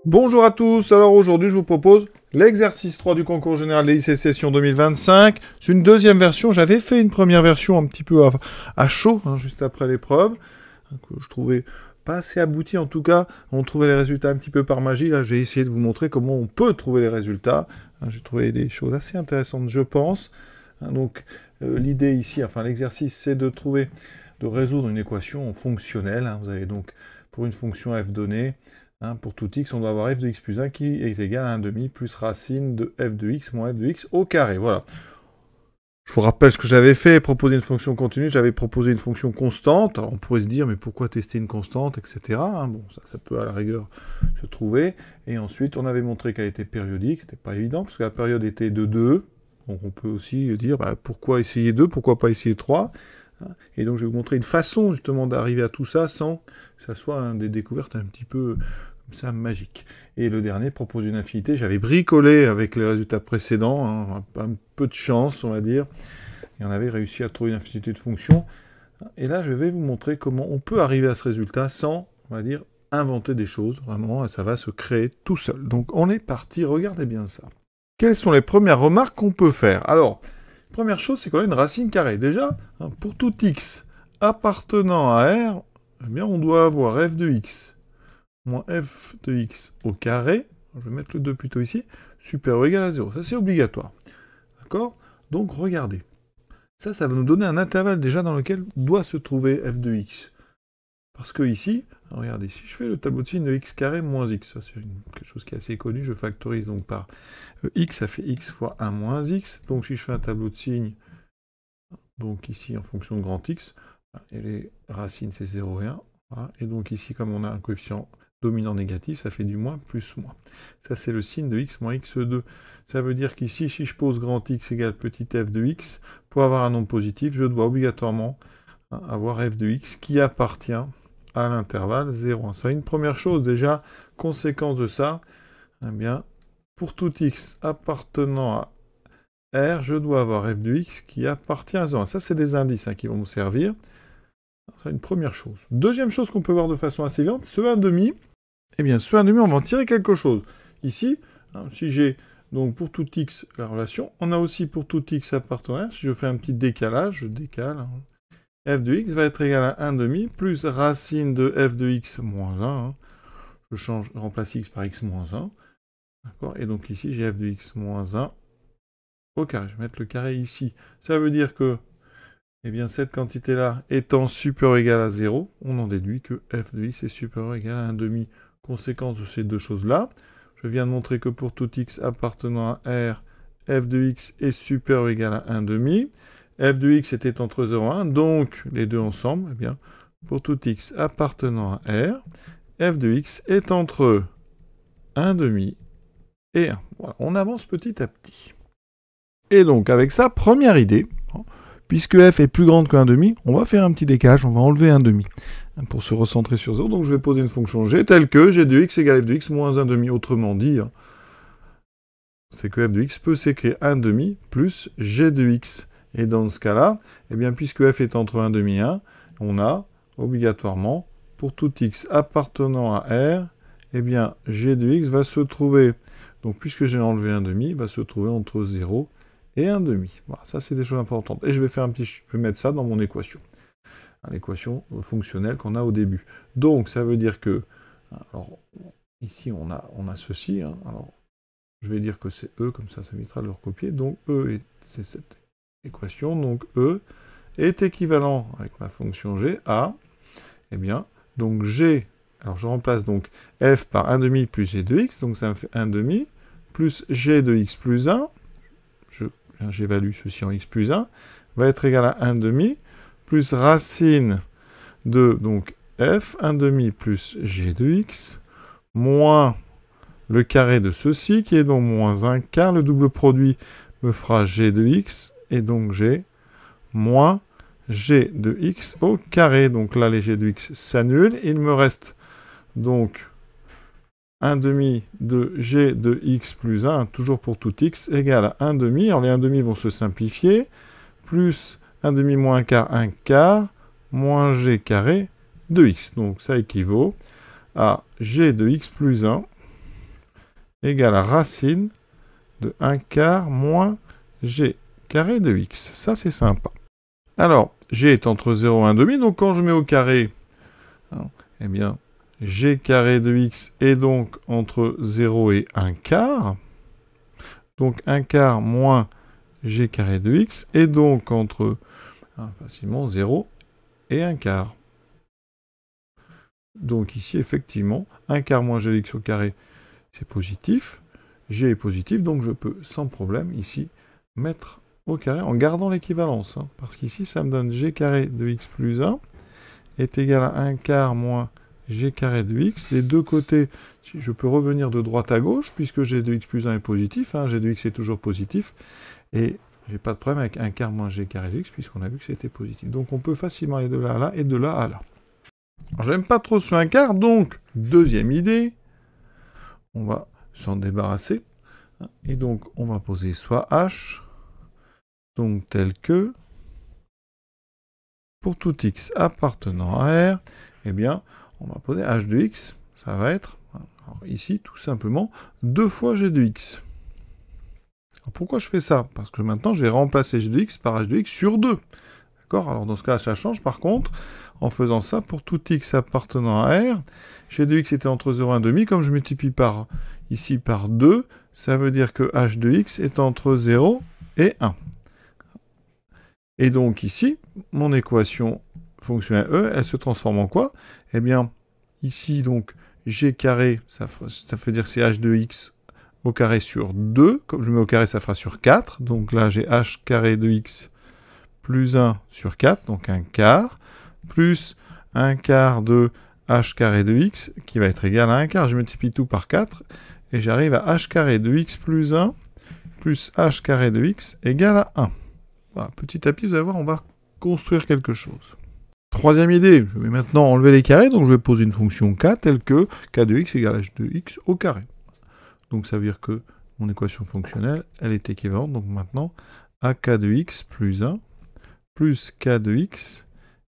Bonjour à tous, alors aujourd'hui je vous propose l'exercice 3 du concours général des lycées session 2025. C'est une deuxième version, j'avais fait une première version un petit peu à chaud, juste après l'épreuve, que je trouvais pas assez abouti en tout cas. On trouvait les résultats un petit peu par magie, là j'ai essayé de vous montrer comment on peut trouver les résultats. J'ai trouvé des choses assez intéressantes je pense. Donc l'idée ici, enfin l'exercice c'est de résoudre une équation fonctionnelle. Vous avez donc pour une fonction f donnée, pour tout x, on doit avoir f de x plus 1 qui est égal à 1 demi plus racine de f de x moins f de x au carré. Voilà. Je vous rappelle ce que j'avais fait, proposer une fonction continue, j'avais proposé une fonction constante. Alors on pourrait se dire, mais pourquoi tester une constante, etc. Bon, ça peut à la rigueur se trouver. Et ensuite, on avait montré qu'elle était périodique, c'était pas évident, parce que la période était de 2. Donc on peut aussi dire, pourquoi essayer 2, pourquoi pas essayer 3. Et donc je vais vous montrer une façon justement d'arriver à tout ça sans que ça soit des découvertes un petit peu comme ça magiques. Et le dernier propose une infinité. J'avais bricolé avec les résultats précédents, un peu de chance on va dire, et on avait réussi à trouver une infinité de fonctions. Et là je vais vous montrer comment on peut arriver à ce résultat sans, on va dire, inventer des choses. Vraiment, ça va se créer tout seul. Donc on est parti, regardez bien ça. Quelles sont les premières remarques qu'on peut faire? Alors, première chose, c'est qu'on a une racine carrée. Déjà, pour tout x appartenant à R, eh bien, on doit avoir f de x moins f de x au carré, je vais mettre le 2 plutôt ici, supérieur ou égal à 0. Ça, c'est obligatoire. D'accord? Donc, regardez. Ça va nous donner un intervalle déjà dans lequel doit se trouver f de x. Parce que ici, regardez, si je fais le tableau de signe de x carré moins x, ça c'est quelque chose qui est assez connu, je factorise donc par x, ça fait x fois 1 moins x, donc si je fais un tableau de signe, donc ici en fonction de grand x, et les racines c'est 0 et 1, voilà, et donc ici comme on a un coefficient dominant négatif, ça fait du moins plus moins. Ça c'est le signe de x moins x2. Ça veut dire qu'ici, si je pose grand x égale petit f de x, pour avoir un nombre positif, je dois obligatoirement avoir f de x qui appartient à l'intervalle 0,1. Ça, une première chose, déjà, conséquence de ça, eh bien, pour tout x appartenant à R, je dois avoir f de x qui appartient à 0,1. Ça, c'est des indices qui vont me servir. C'est une première chose. Deuxième chose qu'on peut voir de façon assez évidente, ce 1,5, eh bien, ce 1,5, on va en tirer quelque chose. Ici, si j'ai donc pour tout x la relation, on a aussi pour tout x appartenant à R, si je fais un petit décalage, je décale, f de x va être égal à 1,5 plus racine de f de x moins 1. Je remplace x par x moins 1. D'accord? Et donc ici, j'ai f de x moins 1 au carré. Je vais mettre le carré ici. Ça veut dire que eh bien, cette quantité-là étant supérieure ou égale à 0, on en déduit que f de x est supérieur ou égal à 1,5. Conséquence de ces deux choses-là, je viens de montrer que pour tout x appartenant à R, f de x est supérieur ou égal à 1,5. F de x était entre 0 et 1, donc les deux ensemble, eh bien, pour tout x appartenant à R, f de x est entre 1,5 et 1. Voilà, on avance petit à petit. Et donc, avec ça, première idée, puisque f est plus grande que 1,5, on va faire un petit décalage, on va enlever 1,5 pour se recentrer sur 0. Donc, je vais poser une fonction g telle que g de x égale f de x moins 1,5. Autrement dit, c'est que f de x peut s'écrire 1,5 plus g de x. Et dans ce cas-là, eh bien, puisque f est entre 1,5 et 1, on a obligatoirement, pour tout x appartenant à R, eh bien, g de x va se trouver, donc puisque j'ai enlevé 1,5, va se trouver entre 0 et 1,5. Voilà, ça c'est des choses importantes. Et je vais mettre ça dans mon équation. L'équation fonctionnelle qu'on a au début. Donc, ça veut dire que, alors, ici on a ceci, alors, je vais dire que c'est E, comme ça m'évitera de le recopier. Donc, E, c'est cette équation. Donc, E est équivalent avec ma fonction G à, eh bien, donc G, alors je remplace donc F par 1,5 plus G de X, donc ça me fait 1,5 plus G de X plus 1, j'évalue ceci en X plus 1, va être égal à 1,5 plus racine de, donc, F, 1,5 plus G de X, moins le carré de ceci, qui est donc moins 1 car le double produit me fera g de x, et donc g moins g de x au carré. Donc là, les g de x s'annulent. Il me reste donc 1,5 de g de x plus 1, toujours pour tout x, égale à 1,5. Alors les 1,5 vont se simplifier, plus 1,5 moins 1 quart, moins g carré de x. Donc ça équivaut à g de x plus 1 égale à racine de 1 quart moins g carré de x. Ça, c'est sympa. Alors, g est entre 0 et 1,5, donc quand je mets au carré, hein, eh bien, g carré de x est donc entre 0 et 1 quart. Donc 1 quart moins g carré de x est donc entre facilement 0 et 1 quart. Donc ici, effectivement, 1 quart moins g de x au carré, c'est positif. G est positif, donc je peux sans problème ici mettre au carré en gardant l'équivalence. Hein, parce qu'ici, ça me donne g carré de x plus 1 est égal à 1 quart moins g carré de x. Les deux côtés, je peux revenir de droite à gauche, puisque g de x plus 1 est positif. Hein, g de x est toujours positif. Et j'ai pas de problème avec 1 quart moins g carré de x, puisqu'on a vu que c'était positif. Donc on peut facilement aller de là à là et de là à là. J'aime pas trop ce 1 quart, donc deuxième idée, on va s'en débarrasser. Et donc on va poser soit h, donc tel que, pour tout x appartenant à R, eh bien, on va poser h de x, ça va être, alors ici, tout simplement, 2 fois g de x. Alors pourquoi je fais ça? Parce que maintenant, j'ai remplacé g de x par h de x sur 2. D'accord? Alors dans ce cas, ça change. Par contre, en faisant ça, pour tout x appartenant à R, g de x était entre 0 et 1,5. Comme je multiplie ici par 2, ça veut dire que h de x est entre 0 et 1. Et donc ici, mon équation fonctionnelle E, elle se transforme en quoi? Eh bien, ici, donc, g carré, ça veut dire que c'est h de x au carré sur 2. Comme je mets au carré, ça fera sur 4. Donc là, j'ai h carré de x plus 1 sur 4, donc 1 quart, plus 1 quart de h carré de x, qui va être égal à 1 quart. Je multiplie tout par 4, et j'arrive à h carré de x plus 1, plus h carré de x égale à 1. Voilà, petit à petit, vous allez voir, on va construire quelque chose. Troisième idée, je vais maintenant enlever les carrés, donc je vais poser une fonction k telle que k de x égale h de x au carré. Donc ça veut dire que mon équation fonctionnelle, elle est équivalente, donc maintenant, à k de x plus 1, plus k de x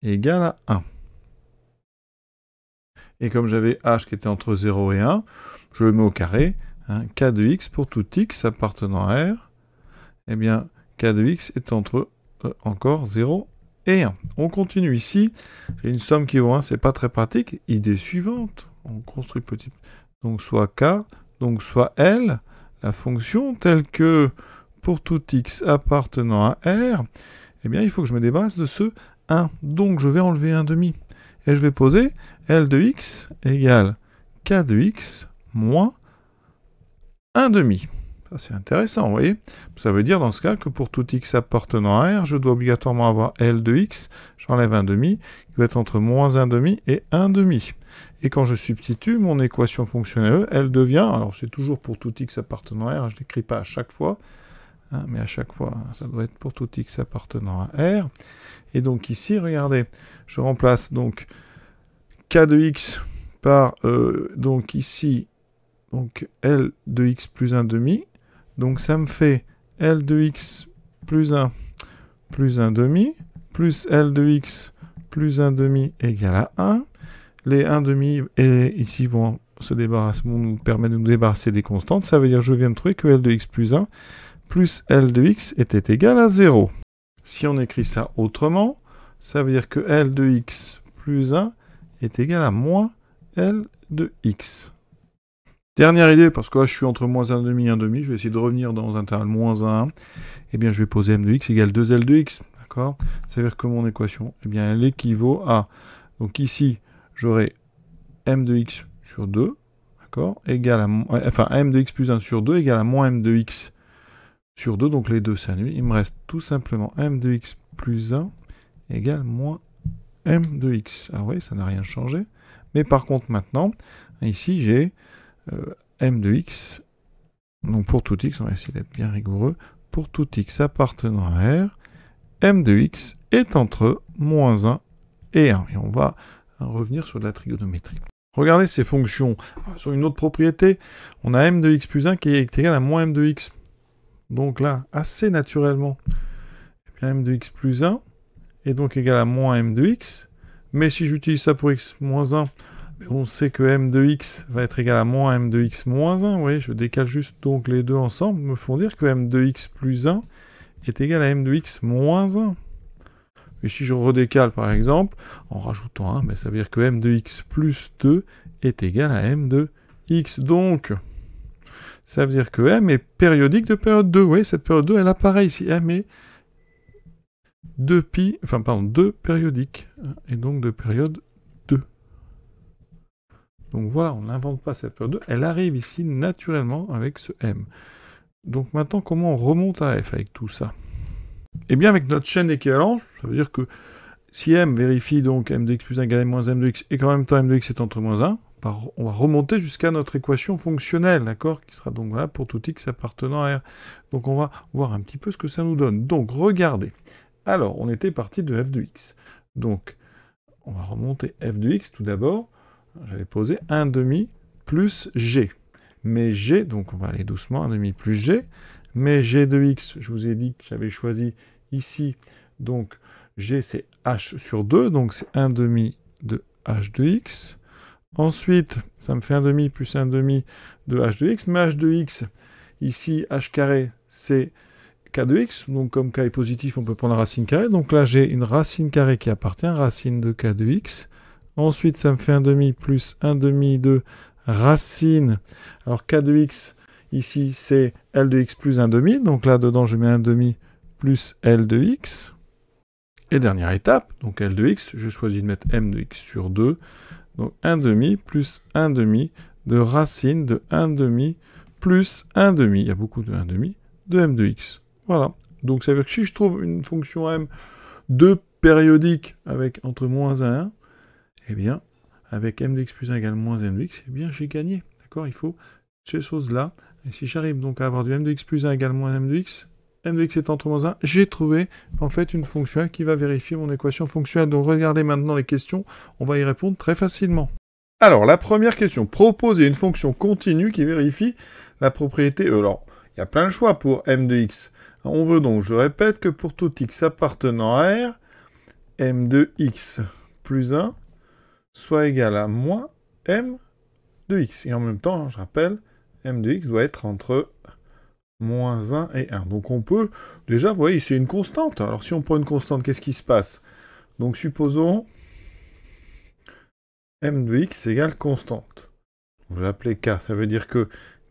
égale à 1. Et comme j'avais h qui était entre 0 et 1, je le mets au carré, hein, k de x pour tout x appartenant à R, eh bien, k de x est entre encore 0 et 1. On continue ici. J'ai une somme qui vaut 1, c'est pas très pratique. Idée suivante. On construit petit. Donc soit k, donc soit L, la fonction telle que pour tout x appartenant à R, eh bien il faut que je me débarrasse de ce 1. Donc je vais enlever 1,5. Et je vais poser L de x égale k de x moins 1,5. Ça, c'est intéressant, vous voyez. Ça veut dire, dans ce cas, que pour tout x appartenant à R, je dois obligatoirement avoir L de x, j'enlève 1,5, qui va être entre moins 1,5 et 1,5. Et quand je substitue mon équation fonctionnelle E, elle devient, alors c'est toujours pour tout x appartenant à R, je ne l'écris pas à chaque fois, hein, mais à chaque fois, ça doit être pour tout x appartenant à R. Et donc ici, regardez, je remplace donc k de x par, donc ici, donc L de x plus 1,5. Donc ça me fait L de x plus 1 plus 1,5 plus L de x plus 1,5 égale à 1. Les 1,5 et ici vont nous permettre de nous débarrasser des constantes. Ça veut dire que je viens de trouver que L de x plus 1 plus L de x était égal à 0. Si on écrit ça autrement, ça veut dire que L de x plus 1 est égal à moins L de x. Dernière idée, parce que là je suis entre moins 1,5 et 1,5, je vais essayer de revenir dans un intervalle moins 1, eh bien je vais poser m de x égale 2L de x, d'accord? Ça veut dire que mon équation, eh bien elle équivaut à, donc ici, j'aurai m de x sur 2, d'accord? Égale à, enfin m de x plus 1 sur 2 égale à moins m de x sur 2, donc les deux s'annulent. Il me reste tout simplement m de x plus 1 égale moins m de x. Ah oui, ça n'a rien changé. Mais par contre maintenant, ici j'ai m de x, donc pour tout x, on va essayer d'être bien rigoureux, pour tout x appartenant à R, m de x est entre moins 1 et 1. Et on va revenir sur de la trigonométrie. Regardez ces fonctions. Sur une autre propriété, on a m de x plus 1 qui est égal à moins m de x. Donc là, assez naturellement, eh bien, m de x plus 1 est donc égal à moins m de x. Mais si j'utilise ça pour x moins 1, On sait que m de x va être égal à moins m de x moins 1. Vous voyez, je décale juste donc les deux ensemble, me font dire que m de x plus 1 est égal à m de x moins 1. Et si je redécale par exemple, en rajoutant 1, ben, ça veut dire que m de x plus 2 est égal à m de x. Donc, ça veut dire que m est périodique de période 2. Vous voyez, cette période 2, elle apparaît ici. M est 2 périodique. Et donc de période 2. Donc voilà, on n'invente pas cette période 2. Elle arrive ici naturellement avec ce m. Donc maintenant, comment on remonte à f avec tout ça? Eh bien, avec notre chaîne d'équivalence, ça veut dire que si m vérifie donc m de x plus 1 égale moins m de x, et qu'en même temps m de x est entre moins 1, on va remonter jusqu'à notre équation fonctionnelle, d'accord? Qui sera donc voilà pour tout x appartenant à R. Donc on va voir un petit peu ce que ça nous donne. Donc regardez. Alors, on était parti de f de x. Donc, on va remonter f de x tout d'abord. J'avais posé 1 demi plus g. Mais g, donc on va aller doucement, 1 demi plus g. Mais g de x, je vous ai dit que j'avais choisi ici, donc g c'est h sur 2, donc c'est 1 demi de h de x. Ensuite, ça me fait 1 demi plus 1 demi de h de x, mais h de x, ici, h carré, c'est k de x, donc comme k est positif, on peut prendre la racine carrée, donc là j'ai une racine carrée qui appartient, racine de k de x. Ensuite, ça me fait 1 demi plus 1 demi de racine, alors k de x, ici, c'est L de x plus 1 demi. Donc là, dedans, je mets 1 demi plus L de x. Et dernière étape, donc L de x, je choisis de mettre m de x sur 2. Donc 1 demi plus 1 demi de racine de 1 demi plus 1 demi. Il y a beaucoup de 1 demi de m de x. Voilà. Donc ça veut dire que si je trouve une fonction m de périodique avec entre moins 1 et 1, eh bien, avec m de x plus 1 égale moins m de x, eh bien, j'ai gagné. D'accord? Il faut ces choses-là. Et si j'arrive donc à avoir du m de x plus 1 égale moins m de x est entre moins 1, j'ai trouvé en fait une fonction qui va vérifier mon équation fonctionnelle. Donc regardez maintenant les questions, on va y répondre très facilement. Alors la première question, proposer une fonction continue qui vérifie la propriété E. Alors, il y a plein de choix pour m de x. On veut donc, je répète, que pour tout x appartenant à R, m de x plus 1 soit égal à moins m de x. Et en même temps, je rappelle, m de x doit être entre moins 1 et 1. Donc on peut, déjà, vous voyez, c'est une constante. Alors si on prend une constante, qu'est-ce qui se passe? Donc supposons m de x égale constante. On va l'appeler k, ça veut dire que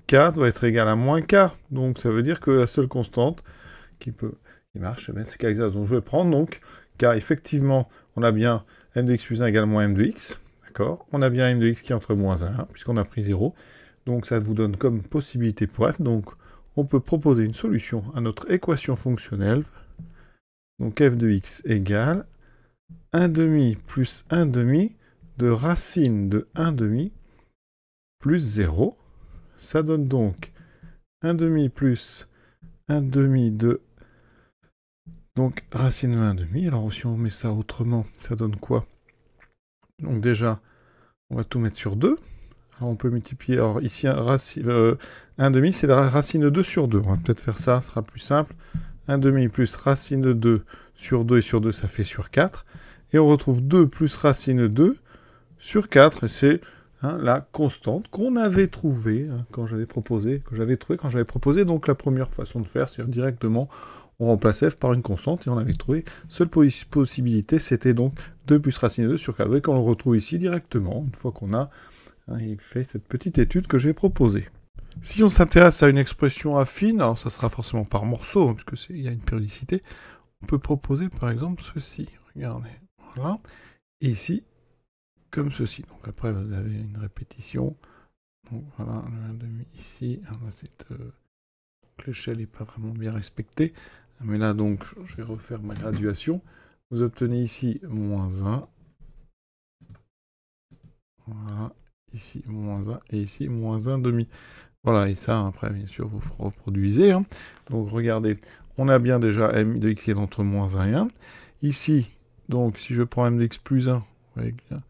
k doit être égal à moins k. Donc ça veut dire que la seule constante qui marche, c'est k. Donc je vais prendre donc k, effectivement, on a bien m de x plus 1 égale moins m de x. D'accord? On a bien m de x qui est entre moins 1 et 1, puisqu'on a pris 0. Donc ça vous donne comme possibilité pour f. Donc on peut proposer une solution à notre équation fonctionnelle. Donc f de x égale 1 demi plus 1 demi de racine de 1 demi plus 0. Ça donne donc 1 demi plus 1 demi de donc racine de 1 demi. Alors si on met ça autrement, ça donne quoi? Donc déjà, on va tout mettre sur 2. Alors on peut multiplier, alors ici, 1 demi, c'est la racine de 2 sur 2. On va peut-être faire ça, ce sera plus simple. 1 demi plus racine de 2 sur 2, et sur 2, ça fait sur 4. Et on retrouve 2 plus racine de 2 sur 4, et c'est la constante qu'on avait trouvée quand j'avais proposé, donc la première façon de faire, c'est-à-dire directement, on remplace f par une constante, et on avait trouvé, seule possibilité, c'était donc 2 plus racine de 2 sur 4. Vous voyez qu'on le retrouve ici directement, une fois qu'on a il fait cette petite étude que j'ai proposée. Si on s'intéresse à une expression affine, alors ça sera forcément par morceau, puisqu'il y a une périodicité, on peut proposer par exemple ceci. Regardez, voilà. Et ici, comme ceci. Donc après, vous avez une répétition. Donc voilà, le 1,5 ici. L'échelle n'est pas vraiment bien respectée. Mais là, donc, je vais refaire ma graduation. Vous obtenez ici moins 1. Voilà. Ici, moins 1, et ici, moins 1 demi. Voilà, et ça, après, bien sûr, vous reproduisez. Donc, regardez, on a bien déjà m de x qui est entre moins 1 et 1. Ici, donc, si je prends m de x plus 1, vous voyez bien,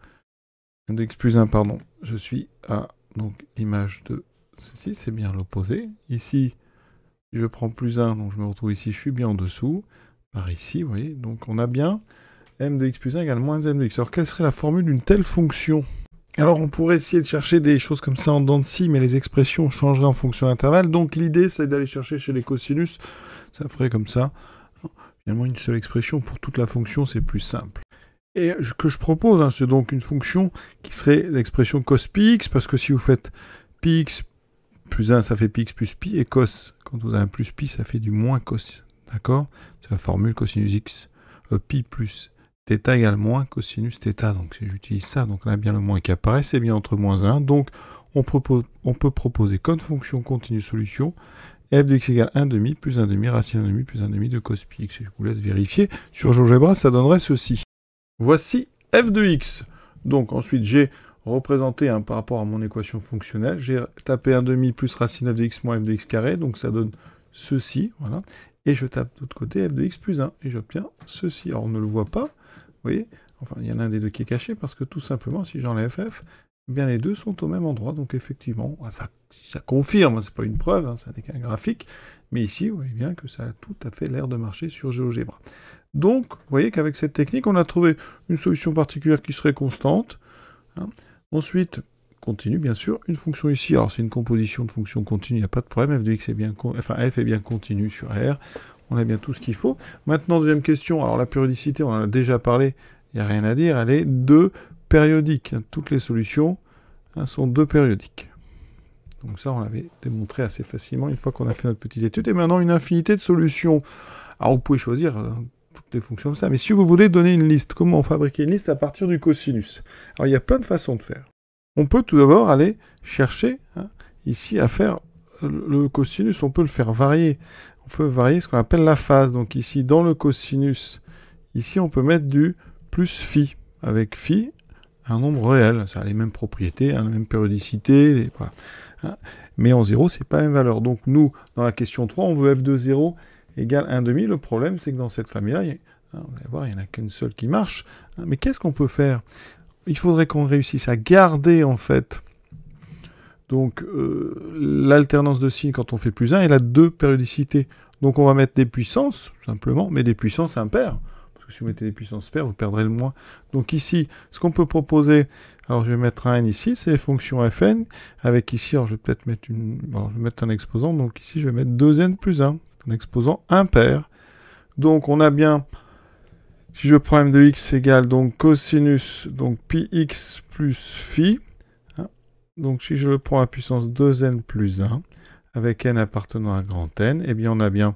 m de x plus 1, pardon, je suis à l'image de ceci, c'est bien l'opposé. Ici, si je prends plus 1, donc je me retrouve ici, je suis bien en dessous. Par ici, vous voyez, donc on a bien m de x plus 1 égale moins m de x. Alors, quelle serait la formule d'une telle fonction? Alors, on pourrait essayer de chercher des choses comme ça en dents de scie, mais les expressions changeraient en fonction d'intervalle. Donc, l'idée, c'est d'aller chercher chez les cosinus. Ça ferait comme ça. Finalement, une seule expression pour toute la fonction, c'est plus simple. Et ce que je propose, hein, c'est donc une fonction qui serait l'expression cos πx, parce que si vous faites πx plus 1, ça fait πx plus pi, et cos, quand vous avez un plus pi, ça fait du moins cos. D'accord? C'est la formule cosinus x, pi plus θ égale moins cosinus θ. Donc si j'utilise ça, donc là, bien le moins qui apparaît, c'est bien entre moins 1. Donc on peut proposer comme fonction continue solution f de x égale 1 demi plus 1 demi racine 1 demi plus 1 demi de cos pi x. Je vous laisse vérifier. Sur GeoGebra, ça donnerait ceci. Voici f de x. Donc ensuite, j'ai représenté par rapport à mon équation fonctionnelle, j'ai tapé 1 demi plus racine f de x moins f de x carré, donc ça donne ceci, voilà. Et je tape de l'autre côté f de x plus 1, et j'obtiens ceci. Alors on ne le voit pas, vous voyez, enfin il y en a un des deux qui est caché, parce que tout simplement, si j'enlève f, eh bien les deux sont au même endroit, donc effectivement, ça confirme, c'est pas une preuve, hein, ça n'est qu'un graphique, mais ici, vous voyez bien que ça a tout à fait l'air de marcher sur GeoGebra. Donc, vous voyez qu'avec cette technique, on a trouvé une solution particulière qui serait constante. Hein. Ensuite, continue, bien sûr, une fonction ici. Alors, c'est une composition de fonctions continues, il n'y a pas de problème. F de x est bien, f est bien continu sur R. On a bien tout ce qu'il faut. Maintenant, deuxième question. Alors, la périodicité, on en a déjà parlé. Il n'y a rien à dire. Elle est 2 périodique. Toutes les solutions sont 2 périodiques. Donc ça, on l'avait démontré assez facilement une fois qu'on a fait notre petite étude. Et maintenant, une infinité de solutions. Alors, vous pouvez choisir toutes les fonctions comme ça. Mais si vous voulez donner une liste, comment fabriquer une liste à partir du cosinus? Alors, il y a plein de façons de faire. On peut tout d'abord aller chercher, ici, à faire le cosinus. On peut le faire varier. On peut varier ce qu'on appelle la phase. Donc ici, dans le cosinus, ici, on peut mettre du plus phi. Avec phi, un nombre réel. Ça a les mêmes propriétés, la même périodicité. Voilà. Mais en 0, c'est pas la même valeur. Donc nous, dans la question 3, on veut f de 0 égale 1 demi. Le problème, c'est que dans cette famille-là, vous allez voir, il n'y en a qu'une seule qui marche. Mais qu'est-ce qu'on peut faire? Il faudrait qu'on réussisse à garder, en fait, donc l'alternance de signes quand on fait plus 1, et la 2 périodicité. Donc on va mettre des puissances, simplement, mais des puissances impaires. Parce que si vous mettez des puissances paires, vous perdrez le moins. Donc ici, ce qu'on peut proposer, alors je vais mettre un n ici, c'est fonction fn, avec ici, alors je vais peut-être mettre alors je vais mettre un exposant, donc ici je vais mettre 2n plus 1, un exposant impair. Donc on a bien, si je prends m de x égale donc cosinus, donc pi x plus phi, donc si je le prends à puissance 2n plus 1, avec n appartenant à grand N, eh bien on a bien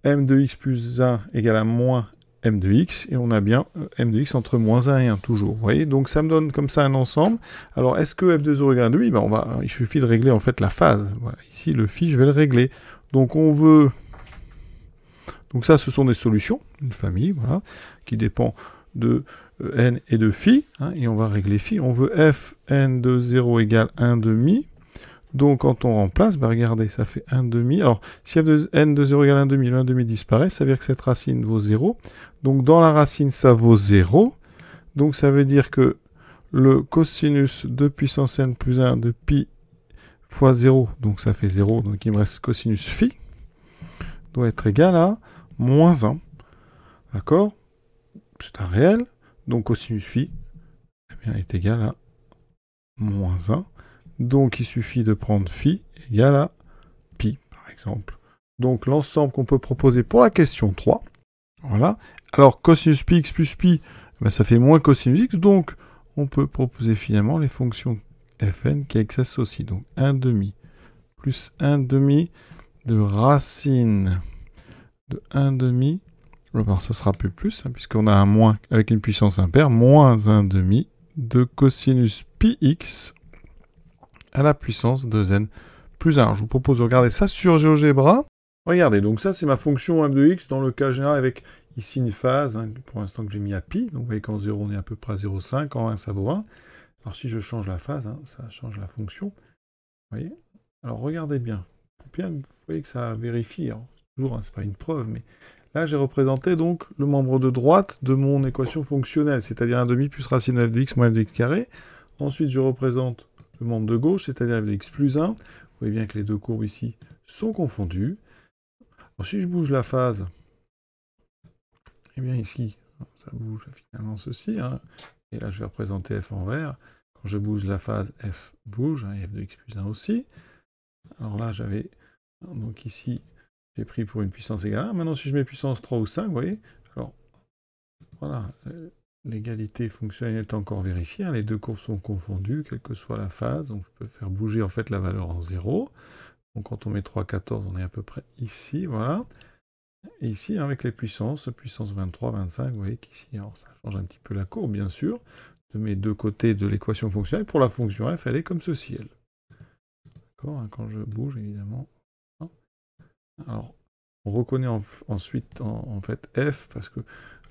m de x plus 1 égale à moins m de x, et on a bien m de x entre moins 1 et 1, toujours. Vous voyez, donc ça me donne comme ça un ensemble. Alors, est-ce que f de 0 égale 1 demi? Il suffit de régler en fait la phase. Voilà. Ici, le phi, je vais le régler. Donc, on veut... Donc ça, ce sont des solutions, une famille, voilà, qui dépend de n et de phi, et on va régler phi. On veut f n de 0 égale 1 demi. Donc, quand on remplace, regardez, ça fait 1 demi. Alors, si f de n de 0 égale 1 demi, le 1 demi disparaît, ça veut dire que cette racine vaut 0. Donc, dans la racine, ça vaut 0. Donc, ça veut dire que le cosinus de puissance n plus 1 de pi fois 0, donc ça fait 0, donc il me reste cosinus phi, doit être égal à moins 1. D'accord? C'est un réel. Donc, cosinus phi est égal à moins 1. Donc, il suffit de prendre phi égale à pi, par exemple. Donc, l'ensemble qu'on peut proposer pour la question 3. Voilà. Alors, cosinus pi x plus pi, ça fait moins cosinus x. Donc, on peut proposer finalement les fonctions fn qui s'associent. Donc, 1 demi plus 1 demi de racine de 1 demi. Alors, ça sera plus, puisqu'on a un moins avec une puissance impaire, moins 1 demi de cosinus pi x à la puissance de n plus 1. Je vous propose de regarder ça sur GeoGebra. Regardez, donc ça c'est ma fonction f de x dans le cas général avec ici une phase, pour l'instant que j'ai mis à pi. Donc vous voyez qu'en 0 on est à peu près à 0,5, en 1 ça vaut 1. Alors si je change la phase, ça change la fonction. Vous voyez? Alors regardez bien. Vous voyez que ça vérifie. Alors, toujours, c'est pas une preuve, mais là j'ai représenté donc le membre de droite de mon équation fonctionnelle, c'est-à-dire 1 demi plus racine de f de x moins f de x carré. Ensuite je représente le membre de gauche, c'est-à-dire f de x plus 1. Vous voyez bien que les deux courbes ici sont confondues. Alors, si je bouge la phase, eh bien ici, ça bouge finalement ceci. Et là, je vais représenter f en vert. quand je bouge la phase, f bouge, hein, et f de x plus 1 aussi. Alors là, j'avais... Donc ici, j'ai pris pour une puissance égale 1. Maintenant, si je mets puissance 3 ou 5, vous voyez, alors, voilà, l'égalité fonctionnelle est encore vérifiée, hein, les deux courbes sont confondues, quelle que soit la phase, donc je peux faire bouger en fait la valeur en 0. Donc quand on met 3, 14, on est à peu près ici, voilà. Et ici, avec les puissances, puissance 23, 25, vous voyez qu'ici, alors ça change un petit peu la courbe, bien sûr, de mes deux côtés de l'équation fonctionnelle. Pour la fonction f, elle est comme ceci, elle. D'accord, hein, quand je bouge, évidemment. Alors, on reconnaît ensuite, en fait, f, parce que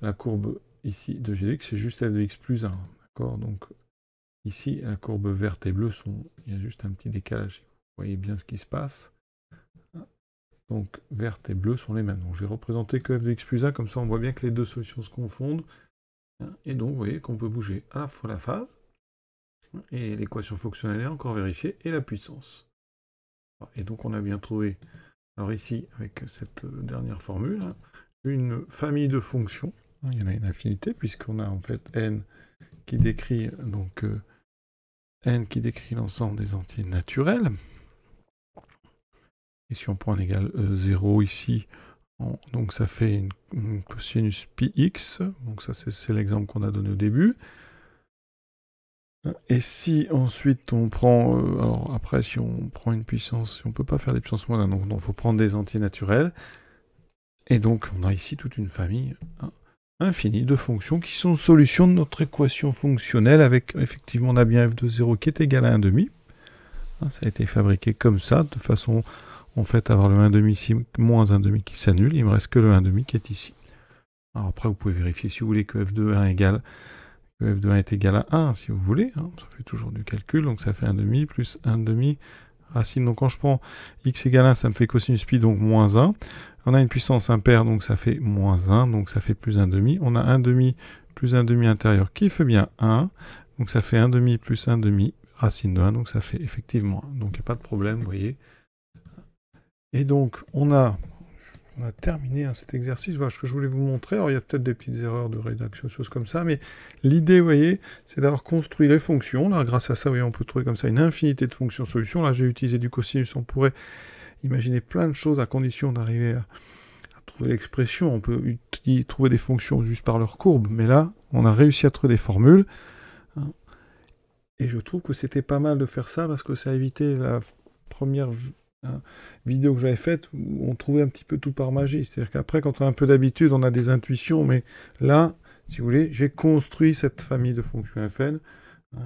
la courbe ici de g de x, c'est juste f de x plus 1. D'accord, donc ici, la courbe verte et bleue, il y a juste un petit décalage. Vous voyez bien ce qui se passe. Donc, verte et bleu sont les mêmes. Donc, j'ai représenté que f de x plus 1, comme ça on voit bien que les deux solutions se confondent. Et donc, vous voyez qu'on peut bouger à la fois la phase, et l'équation fonctionnelle est encore vérifiée, et la puissance. Et donc, on a bien trouvé, alors ici, avec cette dernière formule, une famille de fonctions. Il y en a une infinité, puisqu'on a en fait n qui décrit, donc, n qui décrit l'ensemble des entiers naturels. Et si on prend un égal 0 ici, donc ça fait une cosinus πx, donc ça c'est l'exemple qu'on a donné au début. Et si ensuite on prend, alors après si on prend une puissance, on ne peut pas faire des puissances moins 1, donc il faut prendre des entiers naturels. Et donc on a ici toute une famille infinie de fonctions qui sont solutions de notre équation fonctionnelle avec, effectivement on a bien f de 0 qui est égal à 1,5. Ça a été fabriqué comme ça, de façon... En fait, avoir le 1,5 ici, moins 1,5 qui s'annule, il me reste que le 1,5 qui est ici. Alors après, vous pouvez vérifier si vous voulez que f de 1 est égal à 1, si vous voulez. Hein, ça fait toujours du calcul, donc ça fait 1,5 plus 1,5 racine. Donc quand je prends x égale 1, ça me fait cosinus pi, donc moins 1. On a une puissance impaire, donc ça fait moins 1, donc ça fait plus 1,5. On a 1,5 plus 1,5 intérieur qui fait bien 1, donc ça fait 1,5 plus 1,5 racine de 1, donc ça fait effectivement 1. Donc il n'y a pas de problème, vous voyez. Et donc, on a terminé cet exercice. Voilà ce que je voulais vous montrer. Alors, il y a peut-être des petites erreurs de rédaction, des choses comme ça, mais l'idée, vous voyez, c'est d'avoir construit les fonctions. Là, grâce à ça, vous voyez, on peut trouver comme ça une infinité de fonctions solutions. Là, j'ai utilisé du cosinus. On pourrait imaginer plein de choses à condition d'arriver à trouver l'expression. On peut trouver des fonctions juste par leur courbe, mais là, on a réussi à trouver des formules. Et je trouve que c'était pas mal de faire ça parce que ça a évité la première... vidéo que j'avais faite où on trouvait un petit peu tout par magie. C'est-à-dire qu'après, quand on a un peu d'habitude, on a des intuitions, mais là, si vous voulez, j'ai construit cette famille de fonctions fn,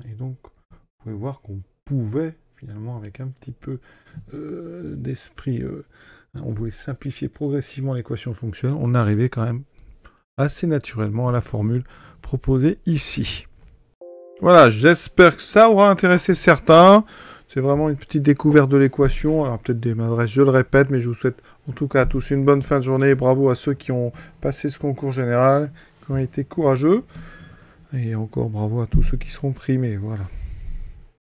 et donc, vous pouvez voir qu'on pouvait, finalement, avec un petit peu d'esprit, on voulait simplifier progressivement l'équation fonctionnelle, on arrivait quand même assez naturellement à la formule proposée ici. Voilà, j'espère que ça aura intéressé certains. C'est vraiment une petite découverte de l'équation. Alors peut-être des maladresses, je le répète, mais je vous souhaite en tout cas à tous une bonne fin de journée. Bravo à ceux qui ont passé ce concours général, qui ont été courageux. Et encore bravo à tous ceux qui seront primés. Voilà.